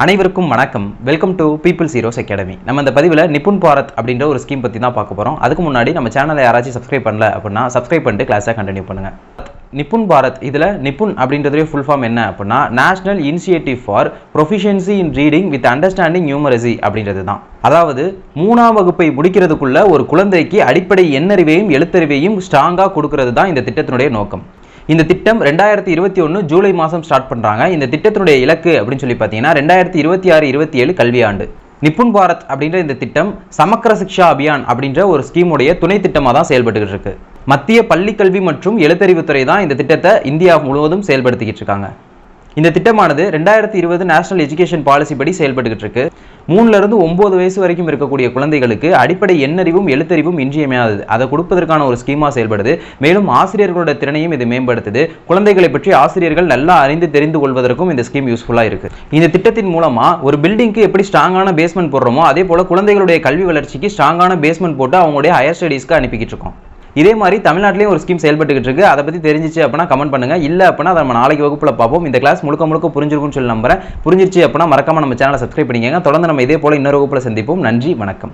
அனைவருக்கும் வணக்கம். Welcome to peoples heroes academy. நம்ம இந்த பதிவில் நிப்புன் பாரத் அப்படின்ற ஒரு ஸ்கீம் பற்றி தான் பார்க்க போகிறோம். அதுக்கு முன்னாடி நம்ம சேனலை யாராச்சும் சப்ஸ்கிரைப் பண்ணல அப்படின்னா சப்ஸ்கிரைப் பண்ணிட்டு கிளாஸை கண்டினியூ பண்ணுங்கள். நிப்புன் பாரத் இதில் நிப்புன் அப்படின்றதுடைய ஃபுல் ஃபார்ம் என்ன அப்படின்னா national initiative for proficiency in reading with understanding numeracy அப்படின்றது தான். அதாவது 3ஆம் வகுப்பை முடிக்கிறதுக்குள்ள ஒரு குழந்தைக்கு அடிப்படை எண்ணறிவையும் எழுத்தறிவையும் ஸ்ட்ராங்காக கொடுக்கறது தான் இந்த திட்டத்தினுடைய நோக்கம். இந்த திட்டம் 2021 ஜூலை மாதம் ஸ்டார்ட் பண்ணுறாங்க. இந்த திட்டத்தினுடைய இலக்கு அப்படின்னு சொல்லி பார்த்தீங்கன்னா 2026-27 கல்வியாண்டு. நிப்புன் பாரத் அப்படின்ற இந்த திட்டம் சமக்கர சிக்ஷா அபியான் அப்படின்ற ஒரு ஸ்கீமுடைய துணை திட்டமாக தான் செயல்பட்டுக்கிட்டு இருக்கு. மத்திய பள்ளிக்கல்வி மற்றும் எழுத்தறிவுத்துறை தான் இந்த திட்டத்தை இந்தியா முழுவதும் செயல்படுத்திக்கிட்டு இருக்காங்க. இந்த திட்டமானது 2020 நேஷனல் எஜுகேஷன் பாலிசி படி செயல்பட்டுக்கிட்டு இருக்கு. 3லிருந்து 9 வயசு வரைக்கும் இருக்கக்கூடிய குழந்தைகளுக்கு அடிப்படை எண்ணறிவும் எழுத்தறிவும் இன்றியமையாதது. அதை கொடுப்பதற்கான ஒரு ஸ்கீமாக செயல்படுது. மேலும் ஆசிரியர்களோட திறனையும் இது மேம்படுத்துது. குழந்தைகளை பற்றி ஆசிரியர்கள் நல்லா அறிந்து தெரிந்து கொள்வதற்கும் இந்த ஸ்கீம் யூஸ்ஃபுல்லாக இருக்கு. இந்த திட்டத்தின் மூலமா ஒரு பில்டிங்க்கு எப்படி ஸ்ட்ராங்கான பேஸ்மெண்ட் போடுறோமோ அதே போல குழந்தைகளுடைய கல்வி வளர்ச்சிக்கு ஸ்ட்ராங்கான பேஸ்மெண்ட் போட்டு அவங்களுடைய ஹையர் ஸ்டடீஸ்க்கு அனுப்பிக்கிட்டு இருக்கோம். இதே மாதிரி தமிழ்நாட்டிலேயும் ஒரு ஸ்கீம் செயல்பட்டுக்கிட்டு இருக்கு. அதை பற்றி தெரிஞ்சிச்சு அப்படின்னா கமெண்ட் பண்ணுங்க. இல்லை அப்படின்னா அதை நம்ம நாளைக்கு வகுப்புல பார்ப்போம். இந்த கிளாஸ் முழுக்க புரிஞ்சிருக்கும்னு சொல்லி நம்புறேன். புரிஞ்சிருச்சு அப்படின்னா மறக்காம நம்ம சேனலை சப்ஸ்கிரைப் பண்ணிக்கங்க. தொடர்ந்து நம்ம இதே போல இன்னொரு வகுப்புல சந்திப்போம். நன்றி, வணக்கம்.